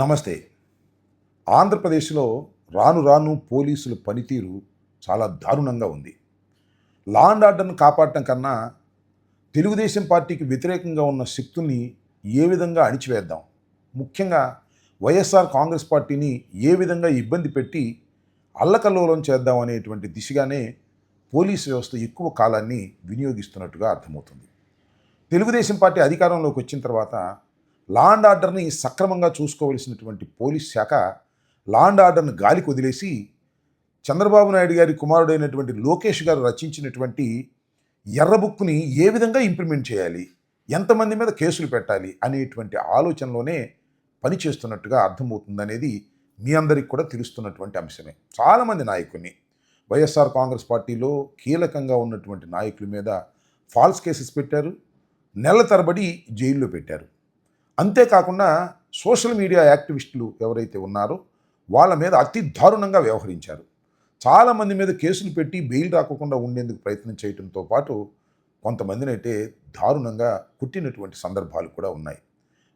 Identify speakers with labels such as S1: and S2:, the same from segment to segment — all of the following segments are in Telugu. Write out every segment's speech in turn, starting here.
S1: నమస్తే. ఆంధ్రప్రదేశ్లో రాను రాను పోలీసుల పనితీరు చాలా దారుణంగా ఉంది. లా అండ్ ఆర్డర్‌ను కాపాడటం కన్నా తెలుగుదేశం పార్టీకి వ్యతిరేకంగా ఉన్న శక్తుల్ని ఏ విధంగా అణిచివేద్దాం, ముఖ్యంగా వైఎస్ఆర్ కాంగ్రెస్ పార్టీని ఏ విధంగా ఇబ్బంది పెట్టి అల్లకల్లోలం చేద్దాం అనేటువంటి దిశగానే పోలీసు వ్యవస్థ ఎక్కువ కాలాన్ని వినియోగిస్తున్నట్టుగా అర్థమవుతుంది. తెలుగుదేశం పార్టీ అధికారంలోకి వచ్చిన తర్వాత లా అండ్ ఆర్డర్ని సక్రమంగా చూసుకోవలసినటువంటి పోలీస్ శాఖ లా అండ్ ఆర్డర్ని గాలికి వదిలేసి చంద్రబాబు నాయుడు గారి కుమారుడైనటువంటి లోకేష్ గారు రచించినటువంటి ఎర్ర బుక్ని ఏ విధంగా ఇంప్లిమెంట్ చేయాలి, ఎంతమంది మీద కేసులు పెట్టాలి అనేటువంటి ఆలోచనలోనే పనిచేస్తున్నట్టుగా అర్థమవుతుందనేది మీ అందరికి కూడా తెలుస్తున్నటువంటి అంశమే. చాలామంది నాయకుల్ని వైఎస్ఆర్ కాంగ్రెస్ పార్టీలో కీలకంగా ఉన్నటువంటి నాయకుల మీద ఫాల్స్ కేసెస్ పెట్టారు, నెలల తరబడి జైల్లో పెట్టారు. అంతేకాకుండా సోషల్ మీడియా యాక్టివిస్టులు ఎవరైతే ఉన్నారో వాళ్ళ మీద అతి దారుణంగా వ్యవహరించారు. చాలామంది మీద కేసులు పెట్టి బెయిల్ రాకుండా ఉండేందుకు ప్రయత్నం చేయడంతో పాటు కొంతమందిని అయితే దారుణంగా కుట్టినటువంటి సందర్భాలు కూడా ఉన్నాయి.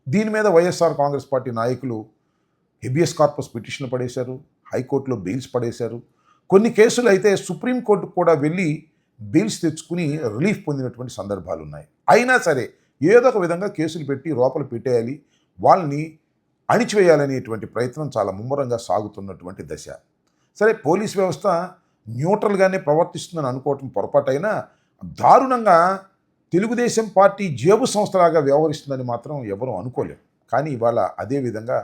S1: దీని మీద వైఎస్ఆర్ కాంగ్రెస్ పార్టీ నాయకులు హెబియస్ కార్పస్ పిటిషన్లు పడేశారు, హైకోర్టులో బెయిల్స్ పడేశారు. కొన్ని కేసులు అయితే సుప్రీంకోర్టుకు కూడా వెళ్ళి బెయిల్స్ తెచ్చుకుని రిలీఫ్ పొందినటువంటి సందర్భాలు ఉన్నాయి. అయినా సరే ఏదో ఒక విధంగా కేసులు పెట్టి లోపల పెట్టేయాలి, వాళ్ళని అణిచివేయాలనేటువంటి ప్రయత్నం చాలా ముమ్మరంగా సాగుతున్నటువంటి దశ. సరే, పోలీస్ వ్యవస్థ న్యూట్రల్గానే ప్రవర్తిస్తుందని అనుకోవటం పొరపాటైనా దారుణంగా తెలుగుదేశం పార్టీ జేబు సంస్థలాగా వ్యవహరిస్తుందని మాత్రం ఎవరూ అనుకోలేం. కానీ ఇవాళ అదే విధంగా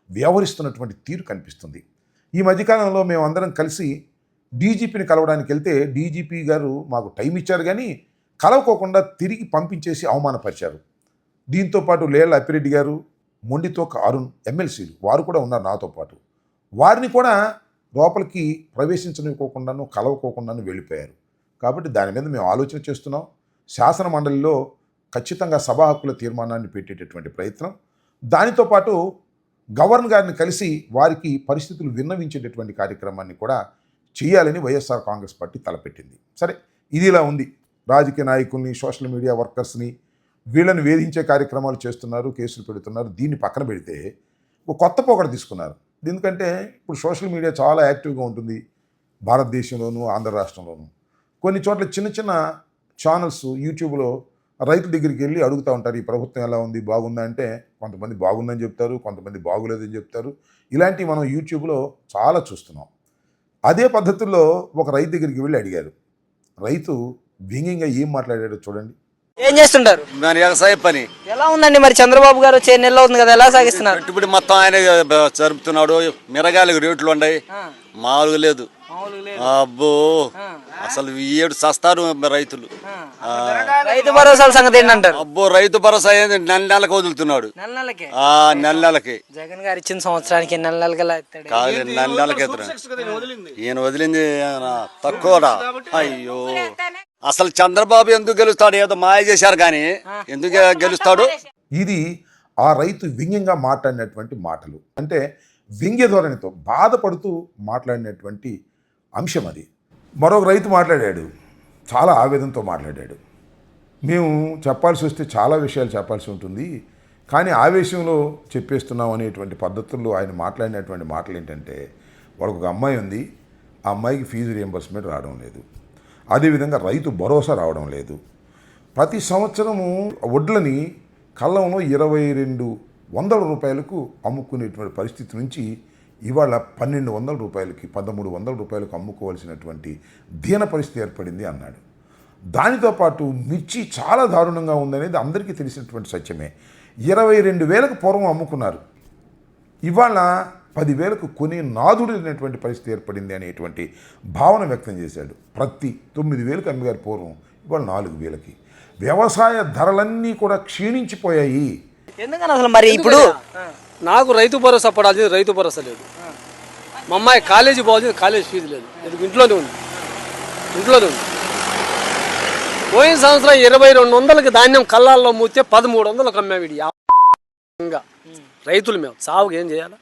S1: వ్యవహరిస్తున్నటువంటి తీరు కనిపిస్తుంది. ఈ మధ్యకాలంలో మేమందరం కలిసి డీజీపీని కలవడానికి వెళ్తే డీజీపీ గారు మాకు టైం ఇచ్చారు, కానీ కలవకోకుండా తిరిగి పంపించేసి అవమానపరిచారు. దీంతోపాటు లేళ్ల అప్పిరెడ్డి గారు, మొండితోక అరుణ్ ఎమ్మెల్సీలు వారు కూడా ఉన్నారు నాతో పాటు. వారిని కూడా లోపలికి ప్రవేశించనివ్వకోకుండాను కలవకోకుండాను వెళ్ళిపోయారు. కాబట్టి దాని మీద మేము ఆలోచన చేస్తున్నాం. శాసన మండలిలో ఖచ్చితంగా సభా హక్కుల తీర్మానాన్ని పెట్టేటటువంటి ప్రయత్నం, దానితో పాటు గవర్నర్ గారిని కలిసి వారికి పరిస్థితులు విన్నవించేటటువంటి కార్యక్రమాన్ని కూడా చేయాలని వైఎస్ఆర్ కాంగ్రెస్ పార్టీ తలపెట్టింది. సరే, ఇది ఇలా ఉంది. రాజకీయ నాయకుల్ని, సోషల్ మీడియా వర్కర్స్ని వీళ్ళని వేధించే కార్యక్రమాలు చేస్తున్నారు, కేసులు పెడుతున్నారు. దీన్ని పక్కన పెడితే ఒక కొత్త పోకడ తీసుకున్నారు. ఎందుకంటే ఇప్పుడు సోషల్ మీడియా చాలా యాక్టివ్గా ఉంటుంది భారతదేశంలోనూ ఆంధ్ర రాష్ట్రంలోనూ. కొన్ని చోట్ల చిన్న చిన్న ఛానల్స్ యూట్యూబ్లో రైతుల దగ్గరికి వెళ్ళి అడుగుతూ ఉంటారు, ఈ ప్రభుత్వం ఎలా ఉంది, బాగుందా అంటే కొంతమంది బాగుందని చెప్తారు, కొంతమంది బాగులేదని చెప్తారు. ఇలాంటివి మనం యూట్యూబ్లో చాలా చూస్తున్నాం. అదే పద్ధతుల్లో ఒక రైతు దగ్గరికి వెళ్ళి అడిగారు. రైతు వ్యంగ్యంగా ఏం మాట్లాడాడో చూడండి.
S2: ఏం చేస్తుంటారు?
S3: వ్యవసాయ పని.
S2: ఎలా ఉందండి మరి? చంద్రబాబు గారు వచ్చే నెలలో అవుతుంది కదా, ఎలా సాగిస్తున్నారు?
S3: ఇప్పుడు మొత్తం ఆయన జరుపుతున్నాడు. మిరగాయలకు రేట్లు ఉన్నాయి, మామూలుగా లేదు. అబ్బో, అసలు ఈ ఏడు సస్తారు రైతులు.
S2: రైతు భరోసా సంగతి ఏంటంటారు?
S3: అబ్బో, రైతు భరోసా నెల నెలకు వదులుతున్నాడు. నెల నెలకి
S2: జగన్ గారు ఇచ్చిన సంవత్సరానికి నెల నెలకి
S3: కాదు, నెల నెలకి ఈయన వదిలింది తక్కువ. అయ్యో, అసలు చంద్రబాబు ఎందుకు గెలుస్తాడు? ఏదో మాయ చేశారు కానీ ఎందుకు గెలుస్తాడు?
S1: ఇది ఆ రైతు వ్యంగ్యంగా మాట్లాడినటువంటి మాటలు. అంటే వ్యంగ్య ధోరణితో బాధపడుతూ మాట్లాడినటువంటి అంశం అది. మరొక రైతు మాట్లాడాడు, చాలా ఆవేదనతో మాట్లాడాడు. మేము చెప్పాల్సి వస్తే చాలా విషయాలు చెప్పాల్సి ఉంటుంది, కానీ ఆవేశంలో చెప్పేస్తున్నాం అనేటువంటి పద్ధతుల్లో ఆయన మాట్లాడినటువంటి మాటలు ఏంటంటే, వాళ్ళకు ఒక అమ్మాయి ఉంది, ఆ అమ్మాయికి ఫీజు రియంబర్స్మెంట్ రావడం లేదు, అదేవిధంగా రైతు భరోసా రావడం లేదు. ప్రతి సంవత్సరము వడ్లని కళ్ళంలో 2200 రూపాయలకు అమ్ముకునేటువంటి పరిస్థితి నుంచి ఇవాళ 1200 రూపాయలకి 1300 రూపాయలకు అమ్ముకోవాల్సినటువంటి దీన పరిస్థితి ఏర్పడింది అన్నాడు. దానితో పాటు మిర్చి చాలా దారుణంగా ఉందనేది అందరికీ తెలిసినటువంటి సత్యమే. 22,000కు పూర్వం అమ్ముకున్నారు, ఇవాళ 10,000కు కొనే నాదుడు అనేటువంటి పరిస్థితి ఏర్పడింది అనేటువంటి భావన వ్యక్తం చేశాడు. ప్రతి 9,000కి అమ్మగారు పూర్వం, ఇవాళ 4,000కి. వ్యవసాయ ధరలన్నీ కూడా క్షీణించిపోయాయి.
S2: ఎందుకని అసలు మరి ఇప్పుడు
S4: నాకు రైతు భరోసా పడాల్సింది, రైతు భరోసా లేదు. మా అమ్మాయి కాలేజీ పోవాల్సింది, కాలేజీ ఫీజు లేదు. ఇది ఇంట్లోనే ఉంది. పోయిన సంవత్సరం 2,200కి ధాన్యం కళ్ళాల్లో మూస్తే 1,300కు అమ్మావిడి. రైతులు మేము సాగుకు ఏం చేయాలి?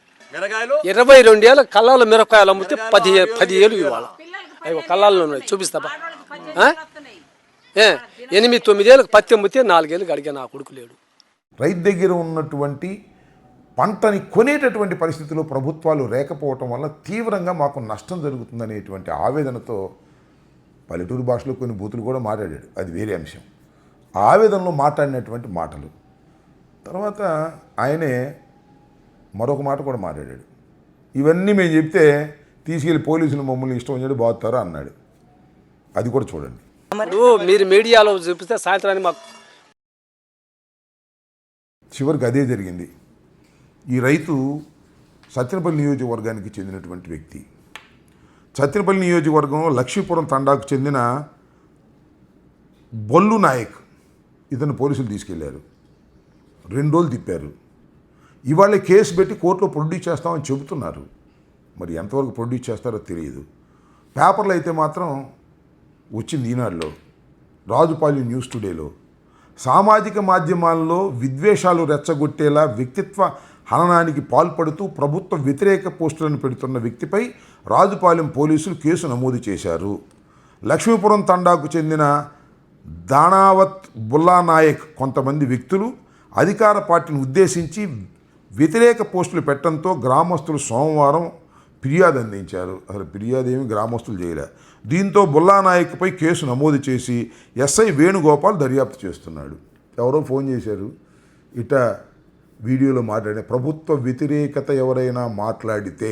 S4: 22 ఏళ్ళ కళ్ళాల్లో మిరపకాయలు అమ్మితే 10 ఏళ్ళు ఇవ్వాలి. అవి కళ్ళాల్లో ఉన్నాయి, చూపిస్తావా? 8-9 ఏళ్ళకి పత్తి అమ్మితే 4 ఏళ్ళకి అడిగా నా కొడుకు లేడు.
S1: రైతు దగ్గర ఉన్నటువంటి పంటని కొనేటటువంటి పరిస్థితుల్లో ప్రభుత్వాలు లేకపోవటం వల్ల తీవ్రంగా మాకు నష్టం జరుగుతుందనేటువంటి ఆవేదనతో పల్లెటూరు భాషలో కొన్ని బూతులు కూడా మాట్లాడాడు, అది వేరే అంశం. ఆ ఆవేదనలో మాట్లాడినటువంటి మాటలు తర్వాత ఆయనే మరొక మాట కూడా మాట్లాడాడు. ఇవన్నీ మేము చెప్తే తీసుకెళ్ళి పోలీసులు మమ్మల్ని ఇష్టం వచ్చి బాగుతారు అన్నాడు. అది కూడా చూడండి.
S4: మీరు మీడియాలో చూపిస్తే సాయంత్రానికి మాకు
S1: చివరికి అదే జరిగింది. ఈ రైతు సత్తెనపల్లి నియోజకవర్గానికి చెందినటువంటి వ్యక్తి. సత్తెనపల్లి నియోజకవర్గంలో లక్ష్మీపురం తండాకు చెందిన బొల్లు నాయక్ ఇతను పోలీసులు తీసుకెళ్లారు. 2 రోజులు తిప్పారు. ఇవాళ కేసు పెట్టి కోర్టులో ప్రొడ్యూస్ చేస్తామని చెబుతున్నారు. మరి ఎంతవరకు ప్రొడ్యూస్ చేస్తారో తెలియదు. పేపర్లు అయితే మాత్రం వచ్చింది ఈనాడులో, రాజుపాలెం న్యూస్ టుడేలో. సామాజిక మాధ్యమాల్లో విద్వేషాలు రెచ్చగొట్టేలా వ్యక్తిత్వ హననానికి పాల్పడుతూ ప్రభుత్వ వ్యతిరేక పోస్టులను పెడుతున్న వ్యక్తిపై రాజుపాలెం పోలీసులు కేసు నమోదు చేశారు. లక్ష్మీపురం తండాకు చెందిన దానావత్ బుల్లా నాయక్ కొంతమంది వ్యక్తులు అధికార పార్టీని ఉద్దేశించి వ్యతిరేక పోస్టులు పెట్టడంతో గ్రామస్తులు సోమవారం ఫిర్యాదు అందించారు. అసలు ఫిర్యాదు ఏమి గ్రామస్తులు చేయలే. దీంతో బుల్లా నాయక్పై కేసు నమోదు చేసి ఎస్ఐ వేణుగోపాల్ దర్యాప్తు చేస్తున్నాడు. ఎవరో ఫోన్ చేశారు, ఇట వీడియోలో మాట్లాడిన ప్రభుత్వ వ్యతిరేకత ఎవరైనా మాట్లాడితే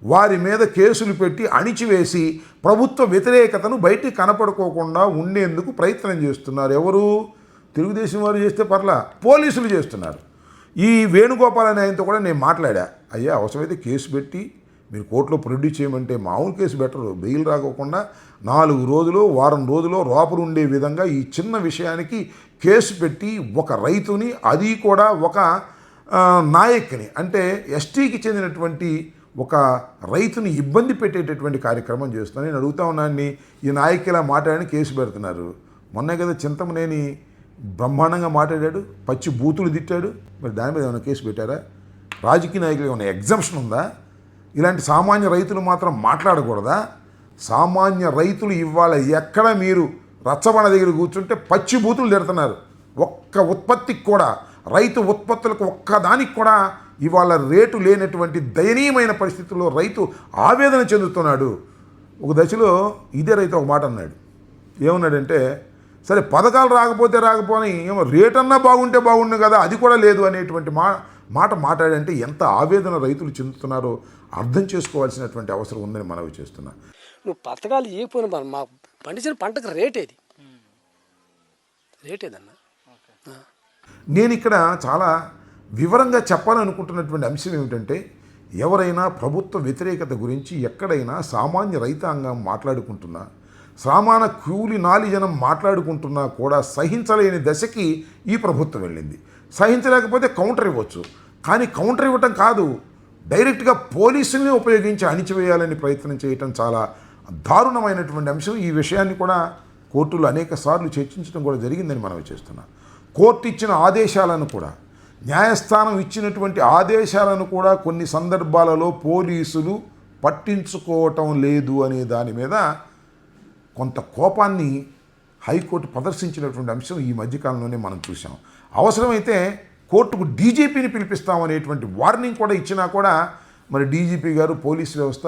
S1: వారి మీద కేసులు పెట్టి అణిచివేసి ప్రభుత్వ వ్యతిరేకతను బయటికి కనపడుకోకుండా ఉండేందుకు ప్రయత్నం చేస్తున్నారు. ఎవరు? తెలుగుదేశం వారు చేస్తే పర్లా, పోలీసులు చేస్తున్నారు. ఈ వేణుగోపాల్ అనే ఆయనతో కూడా నేను మాట్లాడా. అయ్యా, అవసరమైతే కేసు పెట్టి మీరు కోర్టులో ప్రొడ్యూస్ చేయమంటే మామూలు కేసు బెటరు. బెయిల్ రాకోకుండా 4 రోజులు వారం రోజులు లోపల ఉండే విధంగా ఈ చిన్న విషయానికి కేసు పెట్టి ఒక రైతుని, అది కూడా ఒక నాయక్ని, అంటే ఎస్టీకి చెందినటువంటి ఒక రైతుని ఇబ్బంది పెట్టేటటువంటి కార్యక్రమం చేస్తున్నాను. నేను అడుగుతా ఉన్నాను, ఈ నాయక్ ఇలా మాట్లాడని కేసు పెడుతున్నారు. మొన్నే కదా చింతమనేని బ్రహ్మాండంగా మాట్లాడాడు, పచ్చి బూతులు తిట్టాడు. మరి దాని మీద ఏమైనా కేసు పెట్టారా? రాజకీయ నాయకులు ఏమైనా ఎగ్జంప్షన్ ఉందా? ఇలాంటి సామాన్య రైతులు మాత్రం మాట్లాడకూడదా? సామాన్య రైతులు ఇవాళ ఎక్కడ మీరు రచ్చబండ దగ్గర కూర్చుంటే పచ్చి బూతులు తిడుతున్నారు. ఒక్క ఉత్పత్తికి కూడా, రైతు ఉత్పత్తులకు ఒక్కదానికి కూడా ఇవాళ రేటు లేనటువంటి దయనీయమైన పరిస్థితుల్లో రైతు ఆవేదన చెందుతున్నాడు. ఒక దశలో ఇదే రైతు ఒక మాట అన్నాడు. ఏమన్నాడంటే, సరే పథకాలు రాకపోని ఏమో రేటన్నా బాగుంటే బాగుండు కదా, అది కూడా లేదు అనేటువంటి మాట మాట్లాడంటే ఎంత ఆవేదన రైతులు చెందుతున్నారో అర్థం చేసుకోవాల్సినటువంటి అవసరం ఉందని మనవి చేస్తున్నా.
S4: నువ్వు పథకాలు ఇవ్వకపోయినా మనం మా పండించిన పంటకు రేటేదన్నా.
S1: నేను ఇక్కడ చాలా వివరంగా చెప్పాలనుకుంటున్నటువంటి అంశం ఏమిటంటే, ఎవరైనా ప్రభుత్వ వ్యతిరేకత గురించి ఎక్కడైనా సామాన్య రైతాంగం మాట్లాడుకుంటున్నా, సామాన్య కూలి నాలి జనం మాట్లాడుకుంటున్నా కూడా సహించలేని దశకి ఈ ప్రభుత్వం వెళ్ళింది. సహించలేకపోతే కౌంటర్ ఇవ్వచ్చు, కానీ కౌంటర్ ఇవ్వటం కాదు, డైరెక్ట్గా పోలీసుల్ని ఉపయోగించి అణిచివేయాలని ప్రయత్నం చేయటం చాలా దారుణమైనటువంటి అంశం. ఈ విషయాన్ని కూడా కోర్టులో అనేక సార్లు చర్చించడం కూడా జరిగిందని మనం చేస్తున్నాం. కోర్టు ఇచ్చిన ఆదేశాలను కూడా, న్యాయస్థానం ఇచ్చినటువంటి ఆదేశాలను కూడా కొన్ని సందర్భాలలో పోలీసులు పట్టించుకోవటం లేదు అనే దాని మీద కొంత కోపాన్ని హైకోర్టు ప్రదర్శించినటువంటి అంశం ఈ మధ్యకాలంలోనే మనం చూసాం. అవసరమైతే కోర్టుకు డీజీపీని పిలిపిస్తామనేటువంటి వార్నింగ్ కూడా ఇచ్చినా కూడా మరి డీజీపీ గారు పోలీసు వ్యవస్థ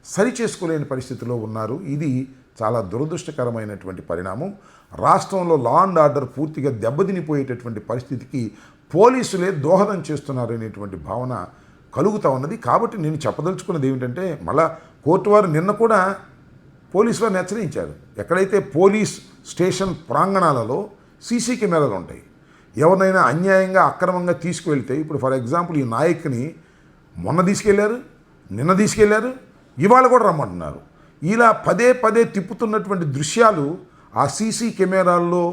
S1: సరిచేసుకోలేని పరిస్థితిలో ఉన్నారు. ఇది చాలా దురదృష్టకరమైనటువంటి పరిణామం. రాష్ట్రంలో లా అండ్ ఆర్డర్ పూర్తిగా దెబ్బతినిపోయేటటువంటి పరిస్థితికి పోలీసులే దోహదం చేస్తున్నారు అనేటువంటి భావన కలుగుతూ ఉన్నది. కాబట్టి నేను చెప్పదలుచుకున్నది ఏమిటంటే, మళ్ళా కోర్టు వారు నిన్న కూడా పోలీసు వారిని హెచ్చరించారు. ఎక్కడైతే పోలీస్ స్టేషన్ ప్రాంగణాలలో సీసీ కెమెరాలు ఉంటాయి, ఎవరినైనా అన్యాయంగా అక్రమంగా తీసుకువెళ్తే, ఇప్పుడు ఫర్ ఎగ్జాంపుల్ ఈ నాయక్ని మొన్న తీసుకెళ్లారు, నిన్న తీసుకెళ్లారు, ఇవాళ కూడా రమ్మంటున్నారు. ఇలా పదే తిప్పుతున్నటువంటి దృశ్యాలు ఆ సీసీ కెమెరాల్లో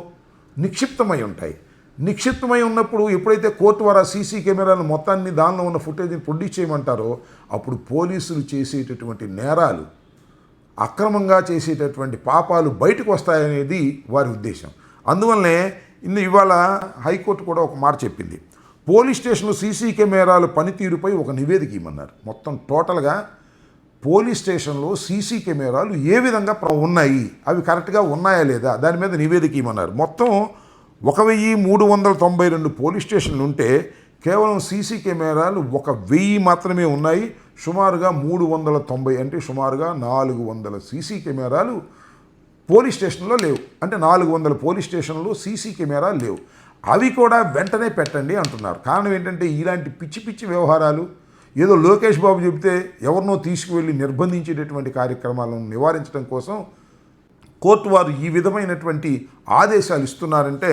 S1: నిక్షిప్తమై ఉంటాయి. నిక్షిప్తమై ఉన్నప్పుడు ఎప్పుడైతే కోర్టు వారు ఆ సీసీ కెమెరాలు మొత్తాన్ని, దానిలో ఉన్న ఫుటేజ్ని ప్రొడ్యూస్ చేయమంటారో అప్పుడు పోలీసులు చేసేటటువంటి నేరాలు, అక్రమంగా చేసేటటువంటి పాపాలు బయటకు వస్తాయనేది వారి ఉద్దేశం. అందువల్లనే ఇవాళ హైకోర్టు కూడా ఒక మాట చెప్పింది. పోలీస్ స్టేషన్లో సీసీ కెమెరాల పనితీరుపై ఒక నివేదిక ఇవ్వమన్నారు. మొత్తం టోటల్గా పోలీస్ స్టేషన్లో సీసీ కెమెరాలు ఏ విధంగా ఉన్నాయి, అవి కరెక్ట్గా ఉన్నాయా లేదా, దాని మీద నివేదిక ఇవ్వమన్నారు. మొత్తం 1392 పోలీస్ స్టేషన్లు ఉంటే కేవలం సీసీ కెమెరాలు 1000 మాత్రమే ఉన్నాయి. సుమారుగా 390 అంటే సుమారుగా 400 సీసీ కెమెరాలు పోలీస్ స్టేషన్లో లేవు. అంటే 400 పోలీస్ స్టేషన్లో సీసీ కెమెరాలు లేవు. అవి కూడా వెంటనే పెట్టండి అంటున్నారు. కారణం ఏంటంటే ఇలాంటి పిచ్చి పిచ్చి వ్యవహారాలు ఏదో లోకేష్ బాబు చెబితే ఎవరినో తీసుకువెళ్ళి నిర్బంధించేటటువంటి కార్యక్రమాలను నివారించడం కోసం కోర్టు వారు ఈ విధమైనటువంటి ఆదేశాలు ఇస్తున్నారంటే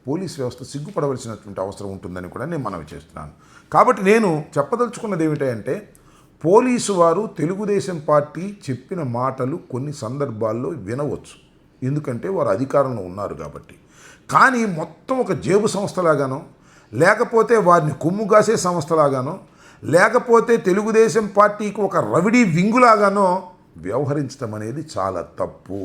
S1: పోలీస్ వ్యవస్థ సిగ్గుపడవలసినటువంటి అవసరం ఉంటుందని కూడా నేను మనవి చేస్తున్నాను. కాబట్టి నేను చెప్పదలుచుకున్నది ఏమిటంటే పోలీసు వారు తెలుగుదేశం పార్టీ చెప్పిన మాటలు కొన్ని సందర్భాల్లో వినవచ్చు, ఎందుకంటే వారు అధికారంలో ఉన్నారు కాబట్టి. కానీ మొత్తం ఒక జేబు సంస్థలాగానో, లేకపోతే వారిని కొమ్ముగాసే సంస్థలాగానో, లేకపోతే తెలుగుదేశం పార్టీకి ఒక రవిడీ వింగులాగానో వ్యవహరించడం అనేది చాలా తప్పు.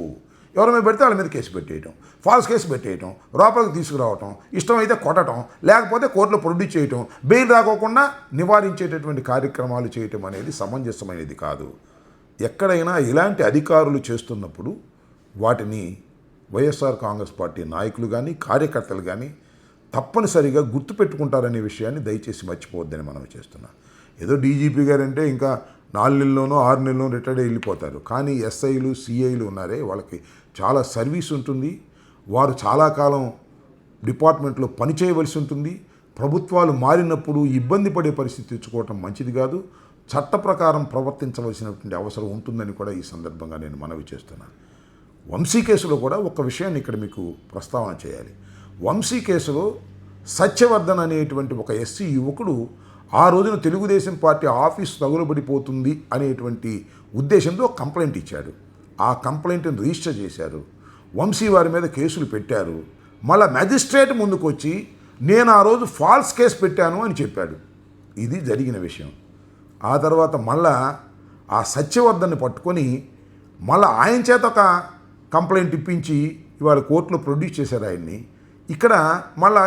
S1: ఎవరి మీద పెడితే వాళ్ళ మీద కేసు పెట్టేయటం, ఫాల్స్ కేసు పెట్టేయటం, లోపలికి తీసుకురావటం, ఇష్టమైతే కొట్టడం, లేకపోతే కోర్టులో ప్రొడ్యూస్ చేయటం, బెయిల్ రాకోకుండా నివారించేటటువంటి కార్యక్రమాలు చేయటం అనేది సమంజసమైనది కాదు. ఎక్కడైనా ఇలాంటి అధికారులు చేస్తున్నప్పుడు వాటిని వైఎస్ఆర్ కాంగ్రెస్ పార్టీ నాయకులు కానీ కార్యకర్తలు కానీ తప్పనిసరిగా గుర్తుపెట్టుకుంటారనే విషయాన్ని దయచేసి మర్చిపోవద్దని మనం చేస్తున్నాం. ఏదో డీజీపీ గారంటే ఇంకా 4 నెలల్లోనో 6 నెలల్లోనో రిటైర్డ్ అయ్యి వెళ్ళిపోతారు. కానీ ఎస్ఐలు సిఐలు ఉన్నారే వాళ్ళకి చాలా సర్వీస్ ఉంటుంది. వారు చాలా కాలం డిపార్ట్మెంట్లో పనిచేయవలసి ఉంటుంది. ప్రభుత్వాలు మారినప్పుడు ఇబ్బంది పడే పరిస్థితి తెచ్చుకోవటం మంచిది కాదు. చట్ట ప్రకారం ప్రవర్తించవలసినటువంటి అవసరం ఉంటుందని కూడా ఈ సందర్భంగా నేను మనవి చేస్తున్నాను. వంశీ కేసులో కూడా ఒక విషయాన్ని ఇక్కడ మీకు ప్రస్తావన చేయాలి. వంశీ కేసులో సత్యవర్ధన్ అనేటువంటి ఒక ఎస్సీ యువకుడు ఆ రోజున తెలుగుదేశం పార్టీ ఆఫీస్ తగులబడిపోతుంది అనేటువంటి ఉద్దేశంతో కంప్లైంట్ ఇచ్చాడు. ఆ కంప్లైంట్ని రిజిస్టర్ చేశారు. వంశీ వారి మీద కేసులు పెట్టారు. మళ్ళా మ్యాజిస్ట్రేట్ ముందుకు వచ్చి నేను ఆ రోజు ఫాల్స్ కేసు పెట్టాను అని చెప్పాడు. ఇది జరిగిన విషయం. ఆ తర్వాత మళ్ళా ఆ సత్యవర్ధన్ని పట్టుకొని మళ్ళీ ఆయన చేత ఒక కంప్లైంట్ ఇప్పించి ఇవాళ కోర్టులో ప్రొడ్యూస్ చేశారు ఆయన్ని. ఇక్కడ మళ్ళా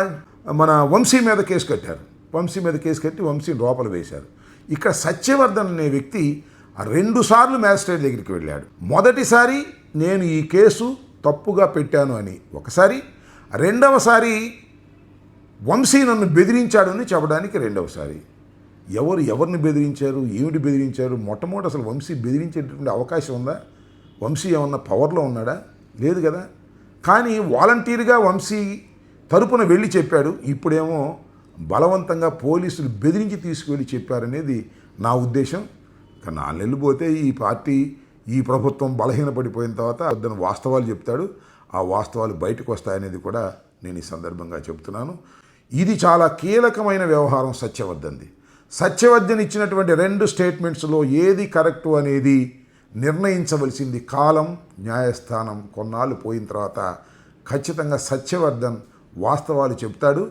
S1: మన వంశీ మీద కేసు కట్టారు. వంశీ మీద కేసు కట్టి వంశీని లోపల వేశారు. ఇక్కడ సత్యవర్ధన్ అనే వ్యక్తి 2 సార్లు మ్యాజిస్ట్రేట్ దగ్గరికి వెళ్ళాడు. మొదటిసారి నేను ఈ కేసు తప్పుగా పెట్టాను అని ఒకసారి, రెండవసారి వంశీ నన్ను బెదిరించాడు అని చెప్పడానికి రెండవసారి. ఎవరిని బెదిరించారు, ఏమిటి బెదిరించారు? మొట్టమొదటి అసలు వంశీ బెదిరించేటటువంటి అవకాశం ఉందా? వంశీ ఏమన్నా పవర్లో ఉన్నాడా? లేదు కదా. కానీ వాలంటీర్గా వంశీ తరపున వెళ్ళి చెప్పాడు. ఇప్పుడేమో బలవంతంగా పోలీసులు బెదిరించి తీసుకువెళ్ళి చెప్పారనేది నా ఉద్దేశం. కానీ 4 నెలలు పోతే ఈ పార్టీ ఈ ప్రభుత్వం బలహీనపడిపోయిన తర్వాత వద్దన వాస్తవాలు చెప్తాడు. ఆ వాస్తవాలు బయటకు వస్తాయనేది కూడా నేను ఈ సందర్భంగా చెప్తున్నాను. ఇది చాలా కీలకమైన వ్యవహారం సత్యవర్ధన్ది. సత్యవర్ధన్ ఇచ్చినటువంటి 2 స్టేట్మెంట్స్లో ఏది కరెక్టు అనేది నిర్ణయించవలసింది కాలం, న్యాయస్థానం. కొన్నాళ్ళు పోయిన తర్వాత ఖచ్చితంగా సత్యవర్ధన్ వాస్తవాలు చెప్తాడు.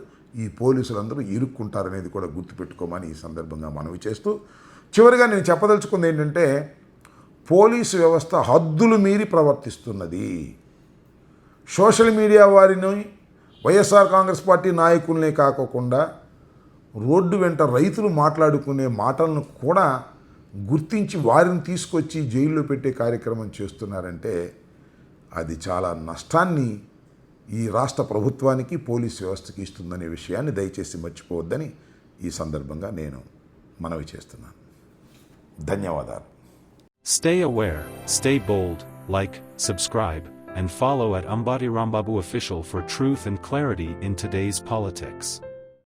S1: ఈ పోలీసులందరూ ఇరుక్కుంటారనేది కూడా గుర్తుపెట్టుకోమని ఈ సందర్భంగా మనవి చేస్తూ చివరిగా నేను చెప్పదలుచుకుంది ఏంటంటే పోలీసు వ్యవస్థ హద్దులు మీరి ప్రవర్తిస్తున్నది. సోషల్ మీడియా వారిని వైఎస్ఆర్ కాంగ్రెస్ పార్టీ నాయకులనే కాకుండా రోడ్డు వెంట రైతులు మాట్లాడుకునే మాటలను కూడా గుర్తించి వారిని తీసుకొచ్చి జైల్లో పెట్టే కార్యక్రమం చేస్తున్నారంటే అది చాలా నష్టాన్ని ఈ రాష్ట్ర ప్రభుత్వానికి పోలీస్ వ్యవస్థకి ఇస్తుందనే విషయాన్ని దయచేసి మర్చిపోవద్దని ఈ సందర్భంగా నేను మనవి చేస్తున్నాను. ధన్యవాదాలు.
S5: Stay aware, stay bold, like, subscribe, and follow at Ambati Rambabu Official for truth and clarity in today's politics.